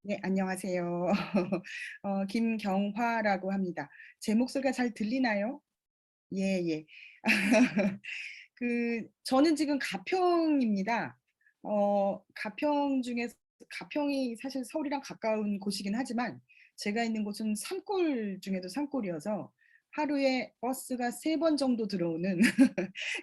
네, 안녕하세요. 김경화라고 합니다. 제 목소리가 잘 들리나요? 예, 예. 저는 지금 가평입니다. 가평 중에서 가평이 사실 서울이랑 가까운 곳이긴 하지만 제가 있는 곳은 산골 중에도 산골이어서 하루에 버스가 3번 정도 들어오는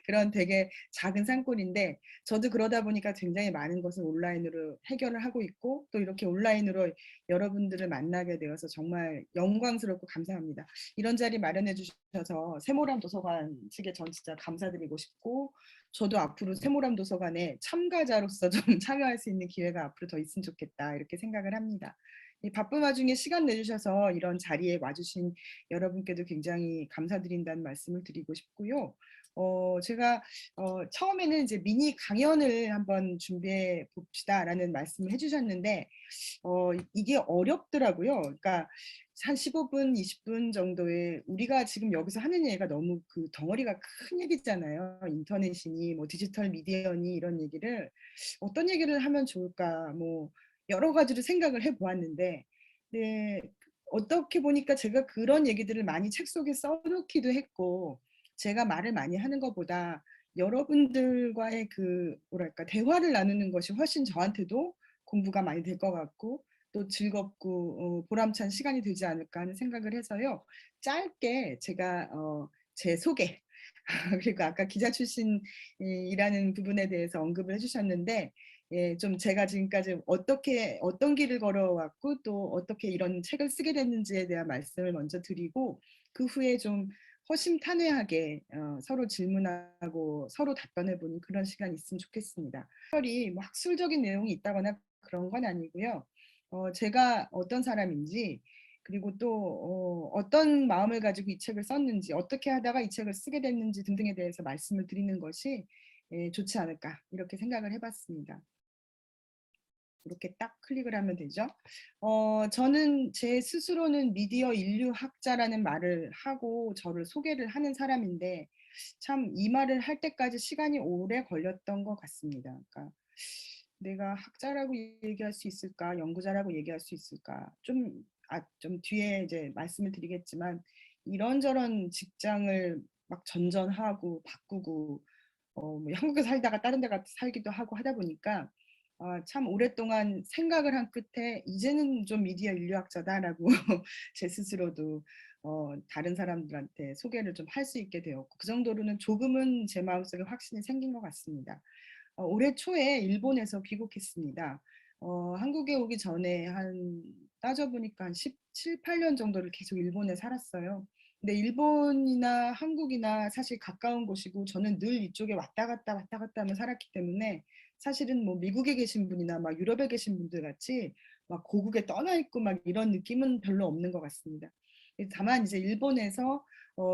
그런 되게 작은 산골인데 저도 그러다 보니까 굉장히 많은 것을 온라인으로 해결을 하고 있고 또 이렇게 온라인으로 여러분들을 만나게 되어서 정말 영광스럽고 감사합니다. 이런 자리 마련해 주셔서 세모람 도서관 측에 전 진짜 감사드리고 싶고 저도 앞으로 세모람 도서관에 참가자로서 좀 참여할 수 있는 기회가 앞으로 더 있으면 좋겠다 이렇게 생각을 합니다. 이 바쁜 와중에 시간 내주셔서 이런 자리에 와주신 여러분께도 굉장히 감사드린다는 말씀을 드리고 싶고요. 제가 처음에는 이제 미니 강연을 한번 준비해 봅시다라는 말씀을 해주셨는데 이게 어렵더라고요. 그러니까 한 15분, 20분 정도의 우리가 지금 여기서 하는 얘기가 너무 그 덩어리가 큰 얘기잖아요. 인터넷이니 뭐 디지털 미디어니 이런 얘기를 어떤 얘기를 하면 좋을까 뭐 여러 가지로 생각을 해보았는데 네, 어떻게 보니까 제가 그런 얘기들을 많이 책 속에 써놓기도 했고 제가 말을 많이 하는 것보다 여러분들과의 그 뭐랄까 대화를 나누는 것이 훨씬 저한테도 공부가 많이 될 것 같고 또 즐겁고 보람찬 시간이 되지 않을까 하는 생각을 해서요. 짧게 제가 제 소개 그리고 아까 기자 출신이라는 부분에 대해서 언급을 해주셨는데 예, 좀 제가 지금까지 어떻게 어떤 길을 걸어왔고 또 어떻게 이런 책을 쓰게 됐는지에 대한 말씀을 먼저 드리고 그 후에 좀 허심탄회하게 서로 질문하고 서로 답변해보는 그런 시간이 있으면 좋겠습니다. 특별히 뭐 학술적인 내용이 있다거나 그런 건 아니고요. 제가 어떤 사람인지 그리고 또 어떤 마음을 가지고 이 책을 썼는지 어떻게 하다가 이 책을 쓰게 됐는지 등등에 대해서 말씀을 드리는 것이 예, 좋지 않을까 이렇게 생각을 해봤습니다. 이렇게 딱 클릭을 하면 되죠. 저는 제 스스로는 미디어 인류학자라는 말을 하고 저를 소개를 하는 사람인데 참 이 말을 할 때까지 시간이 오래 걸렸던 것 같습니다. 그러니까 내가 학자라고 얘기할 수 있을까, 연구자라고 얘기할 수 있을까, 좀 뒤에 이제 말씀을 드리겠지만 이런저런 직장을 막 전전하고 바꾸고 뭐 한국에 살다가 다른 데 가서 살기도 하고 하다 보니까 참 오랫동안 생각을 한 끝에 이제는 좀 미디어 인류학자다라고 제 스스로도 다른 사람들한테 소개를 좀 할 수 있게 되었고 그 정도로는 조금은 제 마음속에 확신이 생긴 것 같습니다. 올해 초에 일본에서 귀국했습니다. 한국에 오기 전에 한 따져보니까 한 17, 8년 정도를 계속 일본에 살았어요. 근데 일본이나 한국이나 사실 가까운 곳이고 저는 늘 이쪽에 왔다 갔다 하며 살았기 때문에 사실은 뭐 미국에 계신 분이나 막 유럽에 계신 분들 같이 막 고국에 떠나 있고 막 이런 느낌은 별로 없는 것 같습니다. 다만 이제 일본에서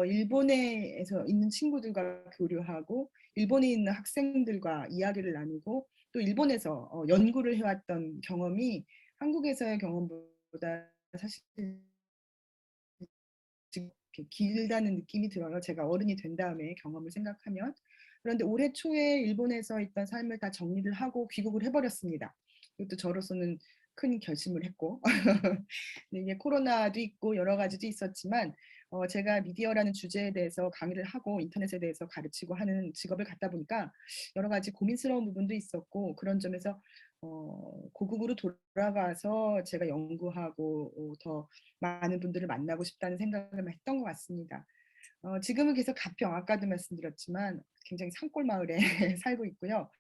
일본에서 있는 친구들과 교류하고 일본에 있는 학생들과 이야기를 나누고 또 일본에서 연구를 해왔던 경험이 한국에서의 경험보다 사실 길다는 느낌이 들어요. 제가 어른이 된 다음에 경험을 생각하면. 그런데 올해 초에 일본에서 있던 삶을 다 정리를 하고 귀국을 해버렸습니다. 이것도 저로서는 큰 결심을 했고 이게 코로나도 있고 여러 가지도 있었지만 제가 미디어라는 주제에 대해서 강의를 하고 인터넷에 대해서 가르치고 하는 직업을 갖다 보니까 여러 가지 고민스러운 부분도 있었고 그런 점에서 고국으로 돌아가서 제가 연구하고 더 많은 분들을 만나고 싶다는 생각을 했던 것 같습니다. 지금은 계속 가평, 아까도 말씀드렸지만 굉장히 산골 마을에 살고 있고요.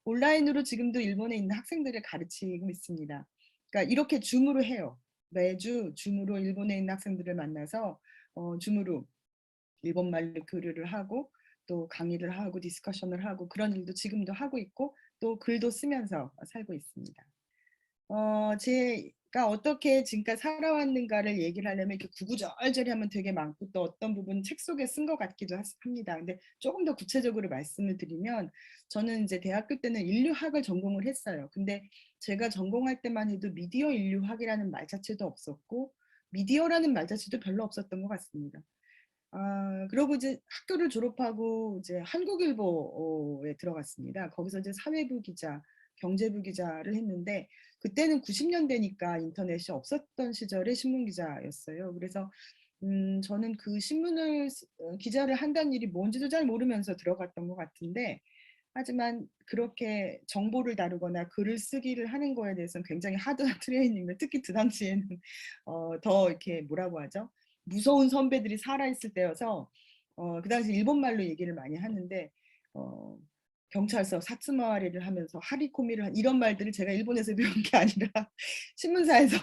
온라인으로 지금도 일본에 있는 학생들을 가르치고 있습니다. 그러니까 이렇게 줌으로 해요. 매주 줌으로 일본에 있는 학생들을 만나서 줌으로 일본말로 교류를 하고 또 강의를 하고 디스커션을 하고 그런 일도 지금도 하고 있고 또 글도 쓰면서 살고 있습니다. 제가 어떻게 지금까지 살아왔는가를 얘기를 하려면 이렇게 구구절절히 하면 되게 많고 또 어떤 부분은 책 속에 쓴 것 같기도 합니다. 근데 조금 더 구체적으로 말씀을 드리면 저는 이제 대학교 때는 인류학을 전공을 했어요. 근데 제가 전공할 때만 해도 미디어 인류학이라는 말 자체도 없었고 미디어라는 말 자체도 별로 없었던 것 같습니다. 그러고 이제 학교를 졸업하고 이제 한국일보에 들어갔습니다. 거기서 이제 사회부 기자 경제부 기자를 했는데 그때는 90년대니까 인터넷이 없었던 시절의 신문 기자였어요. 그래서 저는 그 신문을 기자를 한다는 일이 뭔지도 잘 모르면서 들어갔던 것 같은데 하지만 그렇게 정보를 다루거나 글을 쓰기를 하는 거에 대해서는 굉장히 하드한 트레이닝을 특히 그 당시에는 더 이렇게 뭐라고 하죠? 무서운 선배들이 살아있을 때여서 그 당시 일본말로 얘기를 많이 하는데 어, 경찰서 사츠마와리를 하면서 하리코미를 이런 말들을 제가 일본에서 배운 게 아니라 신문사에서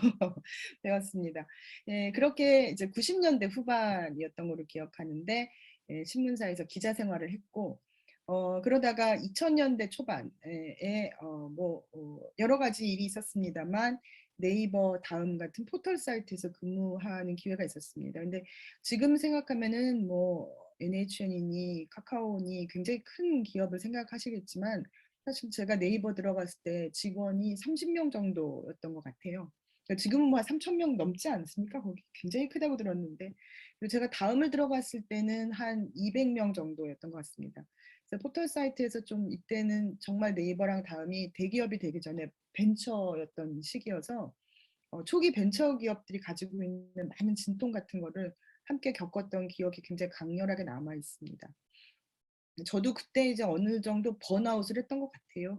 배웠습니다. 예, 그렇게 이제 90년대 후반이었던 걸로 기억하는데 예, 신문사에서 기자 생활을 했고 그러다가 2000년대 초반에 여러 가지 일이 있었습니다만 네이버 다음 같은 포털 사이트에서 근무하는 기회가 있었습니다. 근데 지금 생각하면은 뭐 NHN이니 카카오니 굉장히 큰 기업을 생각하시겠지만 사실 제가 네이버 들어갔을 때 직원이 30명 정도였던 것 같아요. 그러니까 지금은 뭐 3,000명 넘지 않습니까? 거기 굉장히 크다고 들었는데 그리고 제가 다음을 들어갔을 때는 한 200명 정도였던 것 같습니다. 그래서 포털 사이트에서 좀 이때는 정말 네이버랑 다음이 대기업이 되기 전에 벤처였던 시기여서 초기 벤처 기업들이 가지고 있는 많은 진통 같은 거를 함께 겪었던 기억이 굉장히 강렬하게 남아 있습니다. 저도 그때 이제 어느 정도 번아웃을 했던 것 같아요.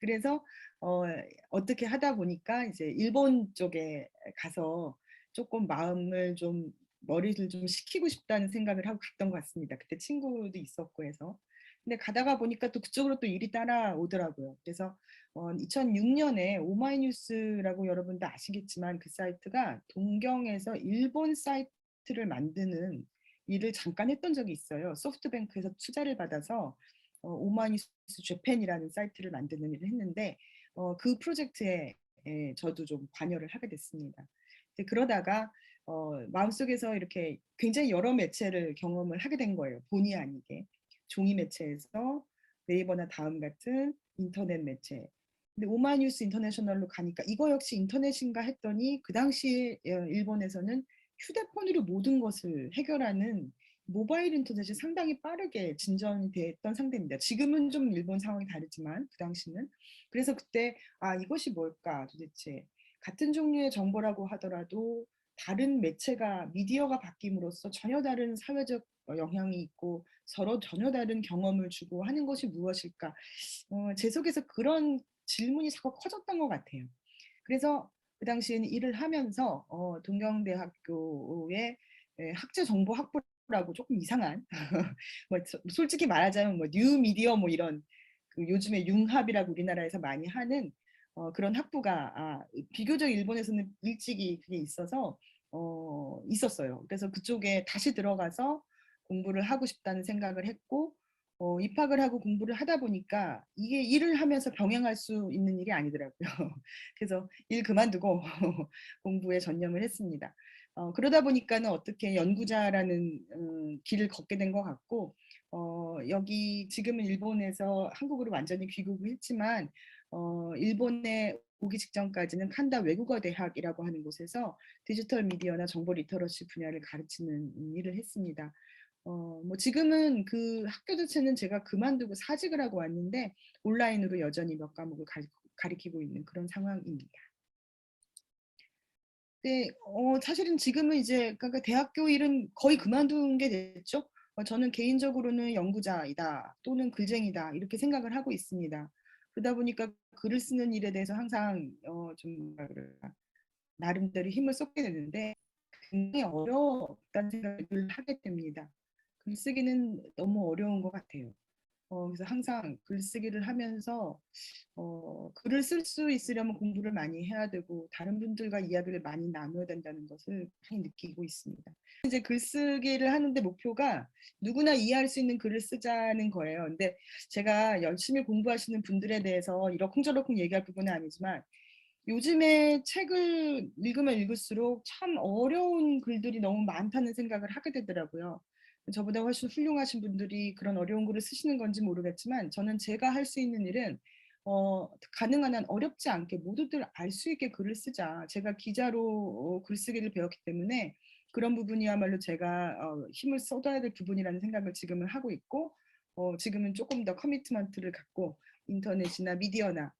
그래서 어, 어떻게 하다 보니까 이제 일본 쪽에 가서 조금 마음을 좀 머리를 좀 식히고 싶다는 생각을 하고 갔던 것 같습니다. 그때 친구도 있었고 해서. 근데 가다가 보니까 또 그쪽으로 또 일이 따라오더라고요. 그래서 2006년에 오마이뉴스라고 여러분도 아시겠지만 그 사이트가 동경에서 일본 사이트를 만드는 일을 잠깐 했던 적이 있어요. 소프트뱅크에서 투자를 받아서 오마이뉴스 재팬이라는 사이트를 만드는 일을 했는데 그 프로젝트에 저도 좀 관여를 하게 됐습니다. 그러다가 마음속에서 이렇게 굉장히 여러 매체를 경험을 하게 된 거예요. 본의 아니게. 종이 매체에서 네이버나 다음 같은 인터넷 매체. 근데 오마이뉴스 인터내셔널로 가니까 이거 역시 인터넷인가 했더니 그 당시에 일본에서는 휴대폰으로 모든 것을 해결하는 모바일 인터넷이 상당히 빠르게 진전이 됐던 상태입니다. 지금은 좀 일본 상황이 다르지만 그 당시는. 그래서 그때 이것이 뭘까 도대체. 같은 종류의 정보라고 하더라도 다른 매체가 미디어가 바뀜으로써 전혀 다른 사회적 영향이 있고 서로 전혀 다른 경험을 주고 하는 것이 무엇일까. 제 속에서 그런 질문이 자꾸 커졌던 것 같아요. 그래서 그 당시에는 일을 하면서 동경대학교의 학제정보학부라고 조금 이상한 뭐 솔직히 말하자면 뭐 뉴미디어 뭐 이런 그 요즘에 융합이라고 우리나라에서 많이 하는 그런 학부가 비교적 일본에서는 일찍이 그게 있어서 있었어요. 그래서 그쪽에 다시 들어가서 공부를 하고 싶다는 생각을 했고 입학을 하고 공부를 하다 보니까 이게 일을 하면서 병행할 수 있는 일이 아니더라고요. 그래서 일 그만두고 공부에 전념을 했습니다. 그러다 보니까는 어떻게 연구자라는 길을 걷게 된 것 같고 여기 지금은 일본에서 한국으로 완전히 귀국을 했지만 일본에 오기 직전까지는 칸다 외국어 대학이라고 하는 곳에서 디지털 미디어나 정보 리터러시 분야를 가르치는 일을 했습니다. 뭐 지금은 그 학교 자체는 제가 그만두고 사직을 하고 왔는데 온라인으로 여전히 몇 과목을 가리키고 있는 그런 상황입니다. 네, 사실은 지금은 이제 그러니까 대학교 일은 거의 그만둔 게 됐죠. 저는 개인적으로는 연구자이다 또는 글쟁이다 이렇게 생각을 하고 있습니다. 그러다 보니까 글을 쓰는 일에 대해서 항상 좀 뭐라 그럴까, 나름대로 힘을 쏟게 되는데 굉장히 어렵다는 생각을 하게 됩니다. 글쓰기는 너무 어려운 것 같아요. 그래서 항상 글쓰기를 하면서 글을 쓸 수 있으려면 공부를 많이 해야 되고 다른 분들과 이야기를 많이 나눠야 된다는 것을 많이 느끼고 있습니다. 이제 글쓰기를 하는데 목표가 누구나 이해할 수 있는 글을 쓰자는 거예요. 근데 제가 열심히 공부하시는 분들에 대해서 이러쿵저러쿵 얘기할 부분은 아니지만 요즘에 책을 읽으면 읽을수록 참 어려운 글들이 너무 많다는 생각을 하게 되더라고요. 저보다 훨씬 훌륭하신 분들이 그런 어려운 글을 쓰시는 건지 모르겠지만 저는 제가 할 수 있는 일은 가능한 한 어렵지 않게 모두들 알 수 있게 글을 쓰자. 제가 기자로 글쓰기를 배웠기 때문에 그런 부분이야말로 제가 힘을 쏟아야 될 부분이라는 생각을 지금은 하고 있고 지금은 조금 더 커미트먼트를 갖고 인터넷이나 미디어나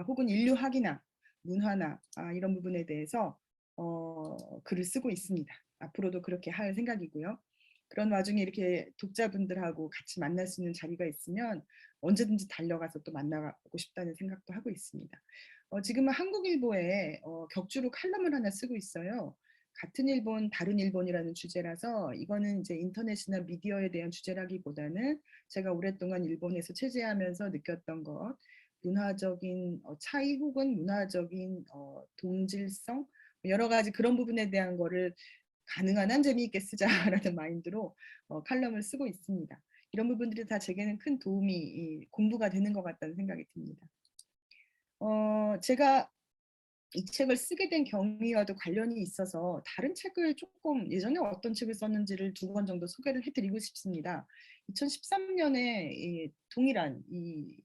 혹은 인류학이나 문화나 이런 부분에 대해서 글을 쓰고 있습니다. 앞으로도 그렇게 할 생각이고요. 그런 와중에 이렇게 독자분들하고 같이 만날 수 있는 자리가 있으면 언제든지 달려가서 또 만나고 싶다는 생각도 하고 있습니다. 지금은 한국일보에 격주로 칼럼을 하나 쓰고 있어요. 같은 일본, 다른 일본이라는 주제라서 이거는 이제 인터넷이나 미디어에 대한 주제라기보다는 제가 오랫동안 일본에서 체제하면서 느꼈던 것, 문화적인 차이 혹은 문화적인 동질성, 여러 가지 그런 부분에 대한 거를 가능한 한 재미있게 쓰자라는 마인드로 칼럼을 쓰고 있습니다. 이런 부분들이 다 제게는 큰 도움이 공부가 되는 것 같다는 생각이 듭니다. 제가 이 책을 쓰게 된 경위와도 관련이 있어서 다른 책을 조금 예전에 어떤 책을 썼는지를 2권 정도 소개를 해드리고 싶습니다. 2013년에 동일한 이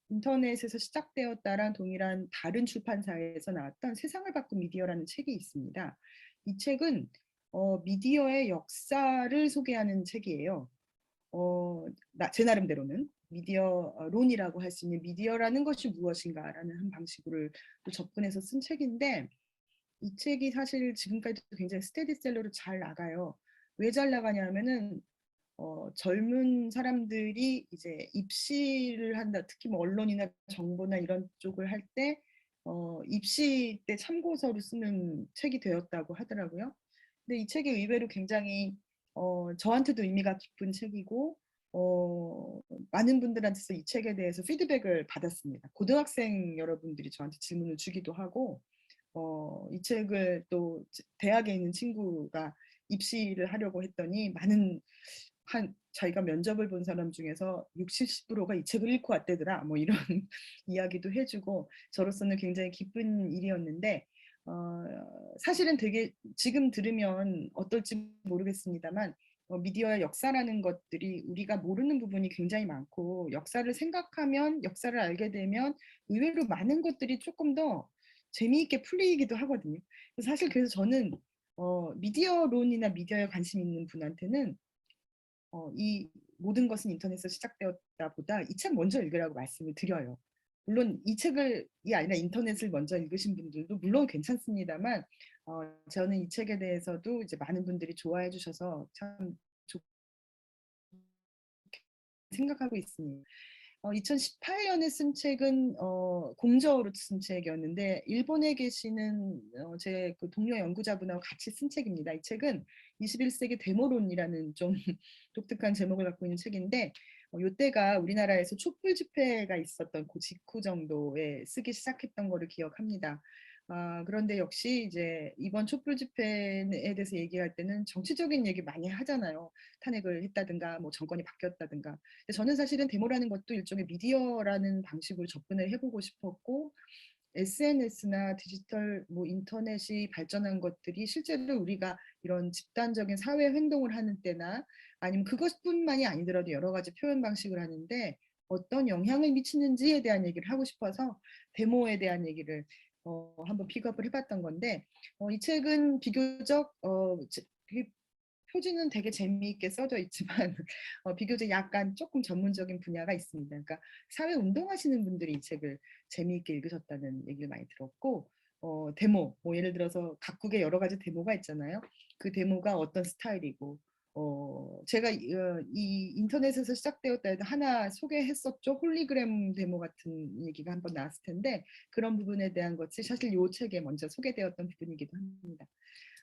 인터넷에서 시작되었다란 동일한 다른 출판사에서 나왔던 세상을 바꾼 미디어라는 책이 있습니다. 이 책은 미디어의 역사를 소개하는 책이에요. 제 나름대로는 미디어론이라고 할 수 있는 미디어라는 것이 무엇인가라는 한 방식으로 접근해서 쓴 책인데 이 책이 사실 지금까지도 굉장히 스테디셀러로 잘 나가요. 왜 잘 나가냐면은 젊은 사람들이 이제 입시를 한다, 특히 뭐 언론이나 정보나 이런 쪽을 할 때 입시 때 참고서를 쓰는 책이 되었다고 하더라고요. 근데 이 책이 의외로 굉장히 저한테도 의미가 깊은 책이고 어, 많은 분들한테서 이 책에 대해서 피드백을 받았습니다. 고등학생 여러분들이 저한테 질문을 주기도 하고 이 책을 또 대학에 있는 친구가 입시를 하려고 했더니 많은 자기가 면접을 본 사람 중에서 60, 70%가 이 책을 읽고 왔대더라. 뭐 이런 이야기도 해주고 저로서는 굉장히 기쁜 일이었는데 사실은 되게 지금 들으면 어떨지 모르겠습니다만 미디어의 역사라는 것들이 우리가 모르는 부분이 굉장히 많고 역사를 생각하면 역사를 알게 되면 의외로 많은 것들이 조금 더 재미있게 풀리기도 하거든요. 사실 그래서 저는 미디어론이나 미디어에 관심 있는 분한테는 이 모든 것은 인터넷에서 시작되었다 보다 이 책 먼저 읽으라고 말씀을 드려요. 물론 이 책을 이 아니라 인터넷을 먼저 읽으신 분들도 물론 괜찮습니다만 저는 이 책에 대해서도 이제 많은 분들이 좋아해 주셔서 참 좋게 생각하고 있습니다. 2018년에 쓴 책은 공저로 쓴 책이었는데 일본에 계시는 제 그 동료 연구자분하고 같이 쓴 책입니다. 이 책은 21세기 데모론이라는 좀 독특한 제목을 갖고 있는 책인데 이때가 우리나라에서 촛불 집회가 있었던 그 직후 정도에 쓰기 시작했던 거를 기억합니다. 그런데 역시 이제 이번 촛불 집회에 대해서 얘기할 때는 정치적인 얘기 많이 하잖아요. 탄핵을 했다든가 뭐 정권이 바뀌었다든가. 저는 사실은 데모라는 것도 일종의 미디어라는 방식으로 접근을 해보고 싶었고 SNS나 디지털 뭐 인터넷이 발전한 것들이 실제로 우리가 이런 집단적인 사회 행동을 하는 때나 아니면 그것뿐만이 아니더라도 여러 가지 표현 방식을 하는데 어떤 영향을 미치는지에 대한 얘기를 하고 싶어서 데모에 대한 얘기를 한번 픽업을 해봤던 건데 이 책은 비교적 표지는 되게 재미있게 써져 있지만 비교적 약간 조금 전문적인 분야가 있습니다. 그러니까 사회 운동하시는 분들이 이 책을 재미있게 읽으셨다는 얘기를 많이 들었고 데모, 뭐 예를 들어서 각국의 여러 가지 데모가 있잖아요. 그 데모가 어떤 스타일이고 제가 이 인터넷에서 시작되었다 해도 하나 소개했었죠. 홀리그램 데모 같은 얘기가 한번 나왔을 텐데 그런 부분에 대한 것이 사실 이 책에 먼저 소개되었던 부분이기도 합니다.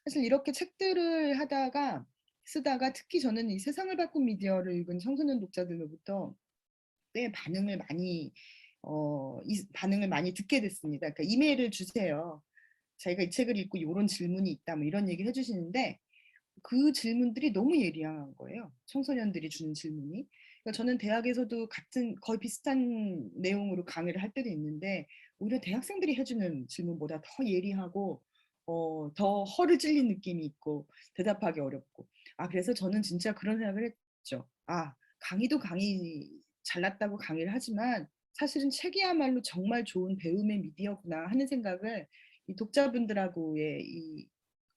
사실 이렇게 책들을 쓰다가 특히 저는 이 세상을 바꾼 미디어를 읽은 청소년 독자들로부터 꽤 반응을 많이 듣게 됐습니다. 그러니까 이메일을 주세요. 자기가 이 책을 읽고 이런 질문이 있다, 뭐 이런 얘기를 해주시는데 그 질문들이 너무 예리한 거예요. 청소년들이 주는 질문이. 그러니까 저는 대학에서도 거의 비슷한 내용으로 강의를 할 때도 있는데 오히려 대학생들이 해주는 질문보다 더 예리하고 더 허를 찔린 느낌이 있고 대답하기 어렵고 그래서 저는 진짜 그런 생각을 했죠. 강의도 잘났다고 강의를 하지만 사실은 책이야말로 정말 좋은 배움의 미디어구나 하는 생각을 이 독자분들하고의 이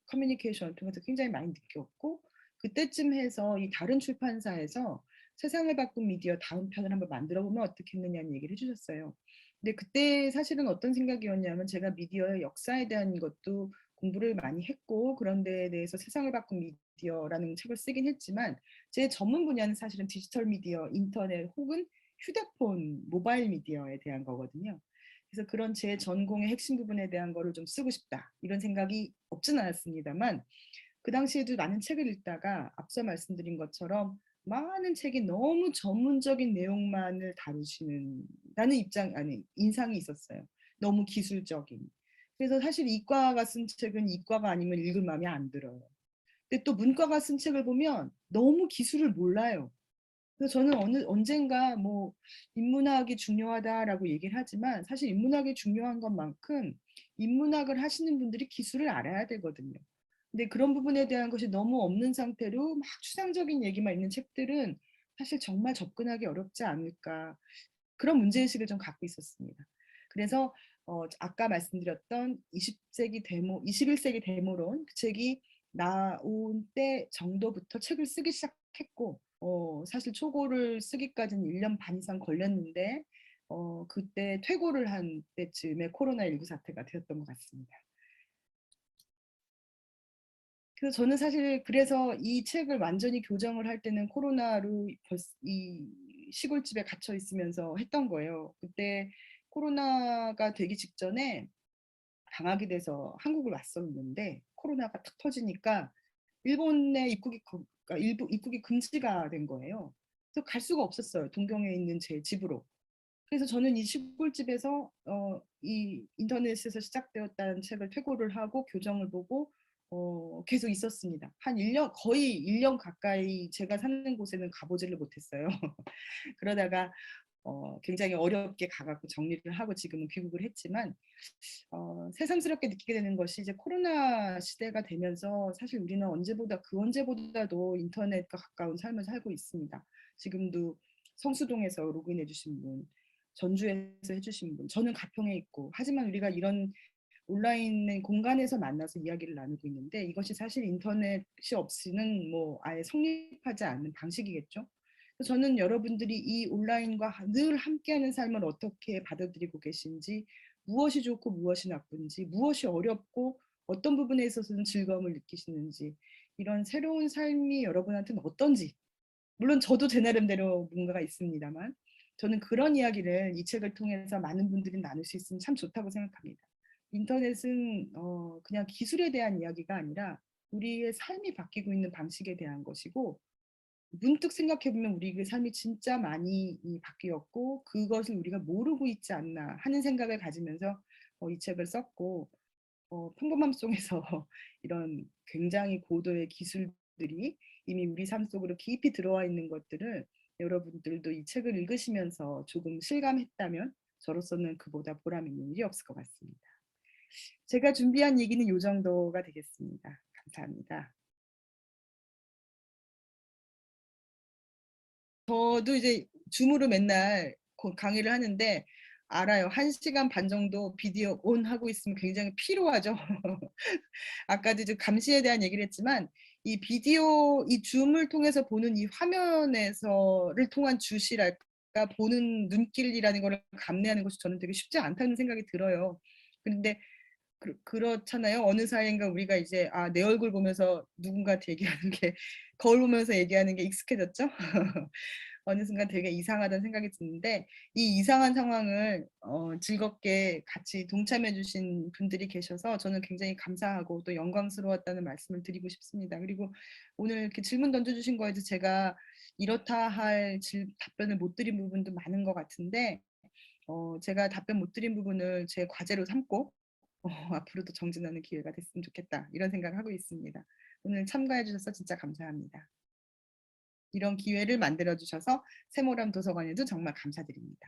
커뮤니케이션을 통해서 굉장히 많이 느꼈고 그때쯤 해서 이 다른 출판사에서 세상을 바꾼 미디어 다음 편을 한번 만들어 보면 어떻겠느냐는 얘기를 해주셨어요. 근데 그때 사실은 어떤 생각이었냐면 제가 미디어의 역사에 대한 것도 공부를 많이 했고 그런 데에 대해서 세상을 바꾼 미디어라는 책을 쓰긴 했지만 제 전문 분야는 사실은 디지털 미디어, 인터넷 혹은 휴대폰, 모바일 미디어에 대한 거거든요. 그래서 그런 제 전공의 핵심 부분에 대한 거를 좀 쓰고 싶다 이런 생각이 없진 않았습니다만 그 당시에도 많은 책을 읽다가 앞서 말씀드린 것처럼 많은 책이 너무 전문적인 내용만을 다루시는 입장 아니 인상이 있었어요. 너무 기술적인. 그래서 사실 이과가 쓴 책은 이과가 아니면 읽을 마음이 안 들어요. 근데 또 문과가 쓴 책을 보면 너무 기술을 몰라요. 그래서 저는 언젠가 뭐 인문학이 중요하다라고 얘기를 하지만 사실 인문학이 중요한 것만큼 인문학을 하시는 분들이 기술을 알아야 되거든요. 근데 그런 부분에 대한 것이 너무 없는 상태로 막 추상적인 얘기만 있는 책들은 사실 정말 접근하기 어렵지 않을까 그런 문제의식을 좀 갖고 있었습니다. 그래서 아까 말씀드렸던 20세기 데모, 21세기 데모론 그 책이 나온 때 정도부터 책을 쓰기 시작했고 사실 초고를 쓰기까지는 1년 반 이상 걸렸는데 그때 퇴고를 한 때쯤에 코로나19 사태가 되었던 것 같습니다. 그래서 저는 사실 그래서 이 책을 완전히 교정을 할 때는 코로나로 이 시골집에 갇혀 있으면서 했던 거예요. 그때 코로나가 되기 직전에 방학이 돼서 한국을 왔었는데 코로나가 탁 터지니까 일본에 그러니까 일부 입국이 금지가 된 거예요. 그래서 갈 수가 없었어요. 동경에 있는 제 집으로. 그래서 저는 이 시골집에서 이 인터넷에서 시작되었다는 책을 퇴고를 하고 교정을 보고 계속 있었습니다. 한 1년, 거의 1년 가까이 제가 사는 곳에는 가보지를 못했어요. 그러다가 굉장히 어렵게 가갖고 정리를 하고 지금은 귀국을 했지만 새삼스럽게 느끼게 되는 것이 이제 코로나 시대가 되면서 사실 우리는 언제보다 그 언제보다도 인터넷과 가까운 삶을 살고 있습니다. 지금도 성수동에서 로그인해 주신 분, 전주에서 해주신 분, 저는 가평에 있고 하지만 우리가 이런 온라인 공간에서 만나서 이야기를 나누고 있는데 이것이 사실 인터넷이 없이는 뭐 아예 성립하지 않는 방식이겠죠. 저는 여러분들이 이 온라인과 늘 함께하는 삶을 어떻게 받아들이고 계신지, 무엇이 좋고 무엇이 나쁜지, 무엇이 어렵고 어떤 부분에 있어서는 즐거움을 느끼시는지, 이런 새로운 삶이 여러분한테는 어떤지, 물론 저도 제 나름대로 뭔가가 있습니다만, 저는 그런 이야기를 이 책을 통해서 많은 분들이 나눌 수 있으면 참 좋다고 생각합니다. 인터넷은 그냥 기술에 대한 이야기가 아니라 우리의 삶이 바뀌고 있는 방식에 대한 것이고 문득 생각해보면 우리의 삶이 진짜 많이 바뀌었고 그것을 우리가 모르고 있지 않나 하는 생각을 가지면서 이 책을 썼고 평범함 속에서 이런 굉장히 고도의 기술들이 이미 우리 삶 속으로 깊이 들어와 있는 것들을 여러분들도 이 책을 읽으시면서 조금 실감했다면 저로서는 그보다 보람 있는 일이 없을 것 같습니다. 제가 준비한 얘기는 이 정도가 되겠습니다. 감사합니다. 저도 이제 줌으로 맨날 강의를 하는데 알아요. 1시간 반 정도 비디오 온 하고 있으면 굉장히 피로하죠. 아까도 이제 감시에 대한 얘기를 했지만 이 비디오, 이 줌을 통해서 보는 이 화면에서를 통한 주시랄까 보는 눈길이라는 걸 감내하는 것이 저는 되게 쉽지 않다는 생각이 들어요. 그런데 그렇잖아요. 어느 사이인가 우리가 이제 내 얼굴 보면서 누군가한테 얘기하는 게 거울 보면서 얘기하는 게 익숙해졌죠. 어느 순간 되게 이상하다는 생각이 드는데 이 이상한 상황을 즐겁게 같이 동참해 주신 분들이 계셔서 저는 굉장히 감사하고 또 영광스러웠다는 말씀을 드리고 싶습니다. 그리고 오늘 이렇게 질문 던져주신 거에도 제가 이렇다 할 답변을 못 드린 부분도 많은 것 같은데 제가 답변 못 드린 부분을 제 과제로 삼고 앞으로도 정진하는 기회가 됐으면 좋겠다 이런 생각을 하고 있습니다. 오늘 참가해 주셔서 진짜 감사합니다. 이런 기회를 만들어 주셔서 세모람 도서관에도 정말 감사드립니다.